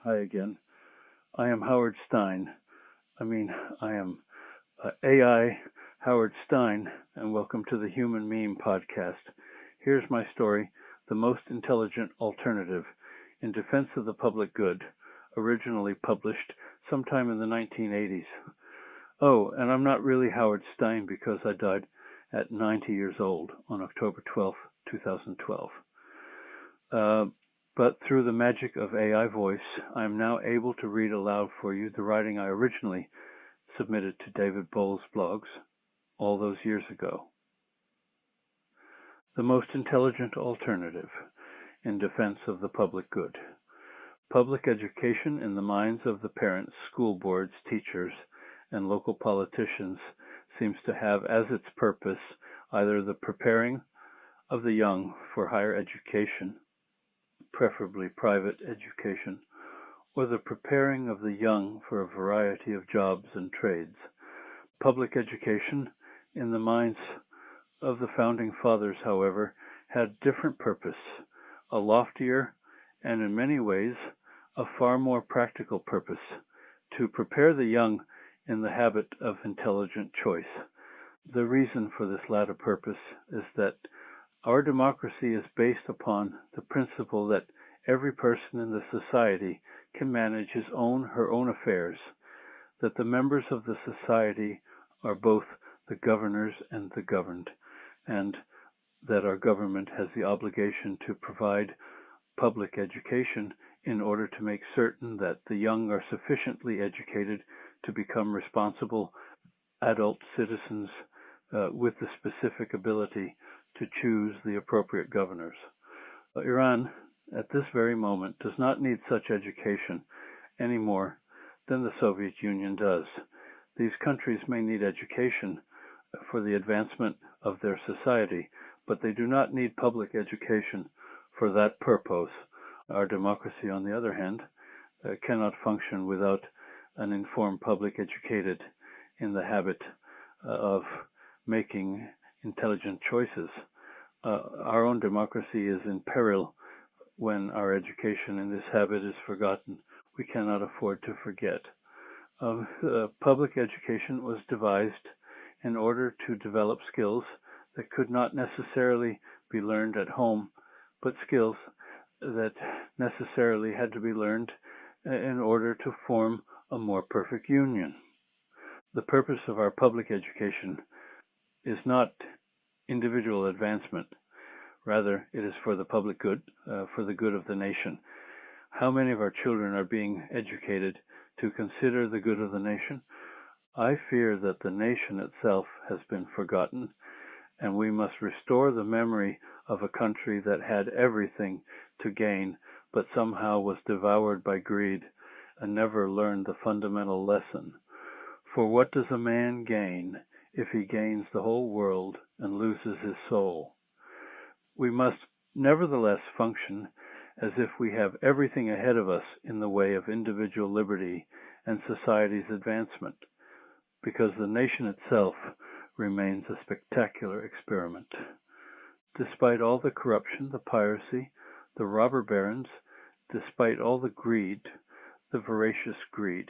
Hi again. I am Howard Stein. I mean, I am AI Howard Stein, and welcome to the Human Meme Podcast. Here's my story, The Most Intelligent Alternative, in Defense of the Public Good, originally published sometime in the 1980s. Oh, and I'm not really Howard Stein because I died at 90 years old on October 12th, 2012. Uh, but through the magic of AI voice, I am now able to read aloud for you the writing I originally submitted to David Bowles' blogs all those years ago. The most intelligent alternative in defense of the public good. Public education in the minds of the parents, school boards, teachers, and local politicians seems to have as its purpose either the preparing of the young for higher education, preferably private education, or the preparing of the young for a variety of jobs and trades. Public education, in the minds of the founding fathers, however, had different purpose, a loftier and in many ways a far more practical purpose, to prepare the young in the habit of intelligent choice. The reason for this latter purpose is that our democracy is based upon the principle that every person in the society can manage his own, her own affairs, that the members of the society are both the governors and the governed, and that our government has the obligation to provide public education in order to make certain that the young are sufficiently educated to become responsible adult citizens with the specific ability to choose the appropriate governors. Iran, at this very moment, does not need such education any more than the Soviet Union does. These countries may need education for the advancement of their society, but they do not need public education for that purpose. Our democracy, on the other hand, cannot function without an informed public educated in the habit of making intelligent choices. Our own democracy is in peril when our education in this habit is forgotten. We cannot afford to forget. Public education was devised in order to develop skills that could not necessarily be learned at home, but skills that necessarily had to be learned in order to form a more perfect union. The purpose of our public education is not individual advancement. Rather, it is for the public good, for the good of the nation. How many of our children are being educated to consider the good of the nation? I fear that the nation itself has been forgotten, and we must restore the memory of a country that had everything to gain, but somehow was devoured by greed and never learned the fundamental lesson. For what does a man gain if he gains the whole world and loses his soul? We must nevertheless function as if we have everything ahead of us in the way of individual liberty and society's advancement, because the nation itself remains a spectacular experiment. Despite all the corruption, the piracy, the robber barons, despite all the greed, the voracious greed,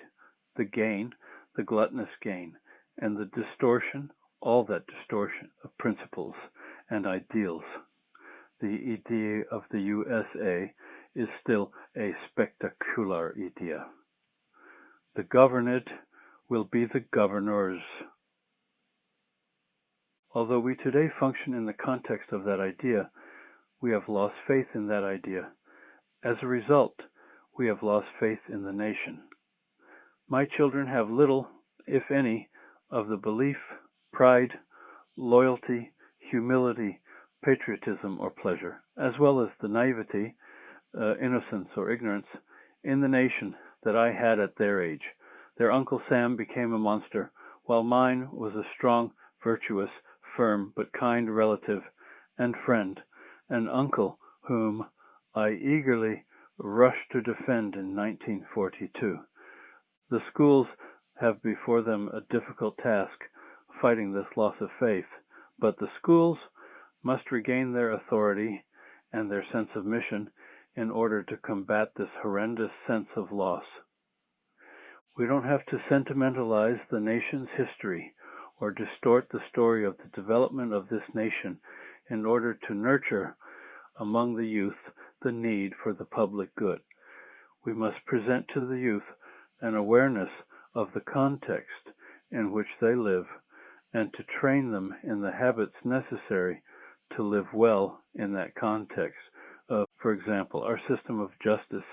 the gain, the gluttonous gain, and the distortion, all that distortion of principles and ideals, the idea of the USA is still a spectacular idea. The governed will be the governors. Although we today function in the context of that idea, we have lost faith in that idea. As a result, we have lost faith in the nation. My children have little, if any, of the belief, pride, loyalty, humility, patriotism, or pleasure, as well as the naivety, innocence, or ignorance in the nation that I had at their age. Their Uncle Sam became a monster, while mine was a strong, virtuous, firm, but kind relative and friend, an uncle whom I eagerly rushed to defend in 1942. The schools have before them a difficult task fighting this loss of faith, but the schools must regain their authority and their sense of mission in order to combat this horrendous sense of loss. We don't have to sentimentalize the nation's history or distort the story of the development of this nation in order to nurture among the youth the need for the public good. We must present to the youth an awareness of the context in which they live and to train them in the habits necessary to live well in that context. For example, our system of justice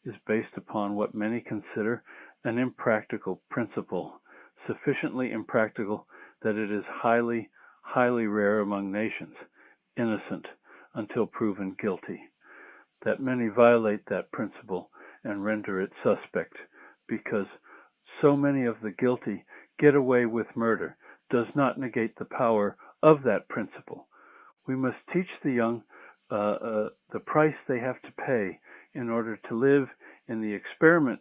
is based upon what many consider an impractical principle, sufficiently impractical that it is highly, highly rare among nations, innocent until proven guilty. That many violate that principle and render it suspect, because so many of the guilty get away with murder does not negate the power of that principle. We must teach the young the price they have to pay in order to live in the experiment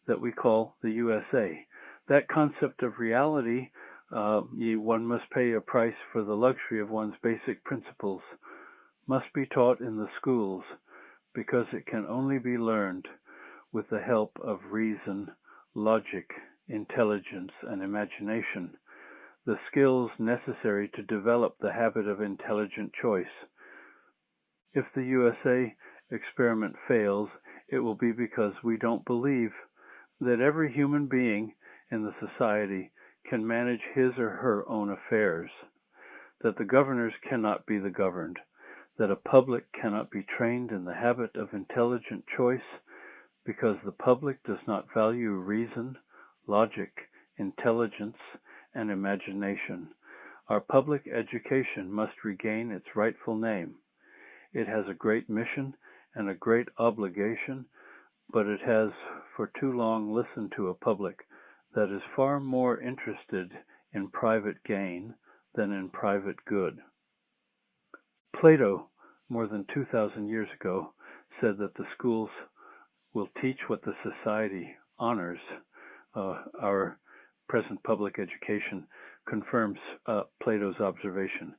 that we call the USA. That concept of reality, one must pay a price for the luxury of one's basic principles, must be taught in the schools, because it can only be learned with the help of reason, logic, intelligence, and imagination, the skills necessary to develop the habit of intelligent choice. If the USA experiment fails, it will be because we don't believe that every human being in the society can manage his or her own affairs, that the governors cannot be the governed, that a public cannot be trained in the habit of intelligent choice, because the public does not value reason, logic, intelligence, and imagination. Our public education must regain its rightful name. It has a great mission and a great obligation, but it has for too long listened to a public that is far more interested in private gain than in private good. Plato, more than 2,000 years ago, said that the schools will teach what the society honors. Our present public education confirms Plato's observation.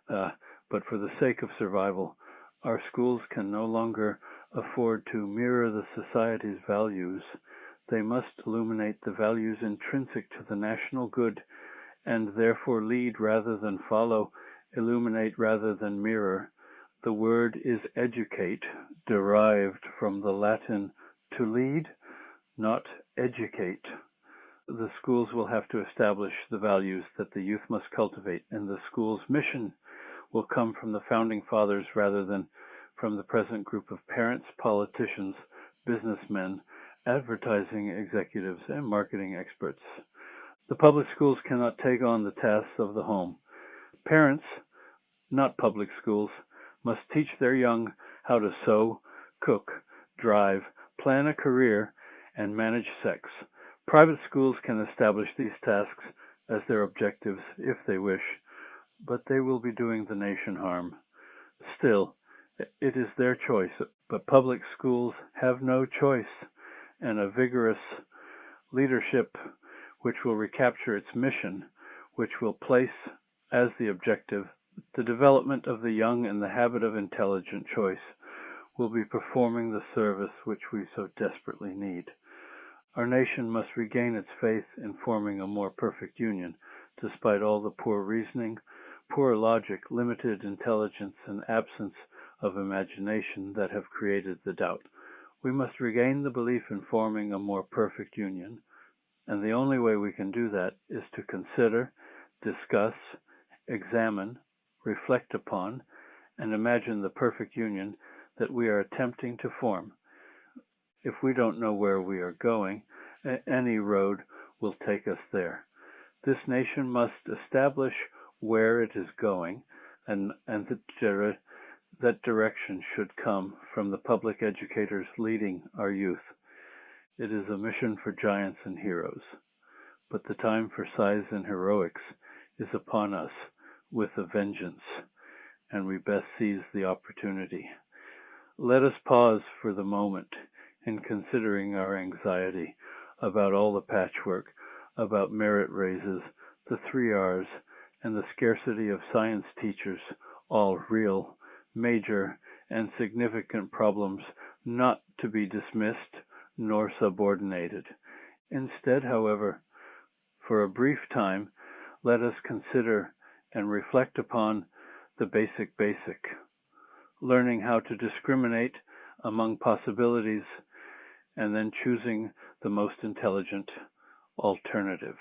But for the sake of survival, our schools can no longer afford to mirror the society's values. They must illuminate the values intrinsic to the national good, and therefore lead rather than follow, illuminate rather than mirror. The word is educate, derived from the Latin to lead, not educate. The schools will have to establish the values that the youth must cultivate, and the school's mission will come from the founding fathers rather than from the present group of parents, politicians, businessmen, advertising executives, and marketing experts. The public schools cannot take on the tasks of the home. Parents, not public schools, must teach their young how to sew, cook, drive, plan a career, and manage sex. Private schools can establish these tasks as their objectives if they wish, but they will be doing the nation harm. Still, it is their choice, but public schools have no choice, and a vigorous leadership which will recapture its mission, which will place as the objective the development of the young in the habit of intelligent choice, will be performing the service which we so desperately need. Our nation must regain its faith in forming a more perfect union, despite all the poor reasoning, poor logic, limited intelligence, and absence of imagination that have created the doubt. We must regain the belief in forming a more perfect union, and the only way we can do that is to consider, discuss, examine, reflect upon, and imagine the perfect union that we are attempting to form. If we don't know where we are going, any road will take us there. This nation must establish where it is going, and that direction should come from the public educators leading our youth. It is a mission for giants and heroes, but the time for size and heroics is upon us with a vengeance, and we best seize the opportunity. Let us pause for the moment in considering our anxiety about all the patchwork, about merit raises, the 3 R's, and the scarcity of science teachers, all real, major, and significant problems not to be dismissed nor subordinated. Instead, however, for a brief time, let us consider and reflect upon the basic, learning how to discriminate among possibilities and then choosing the most intelligent alternative.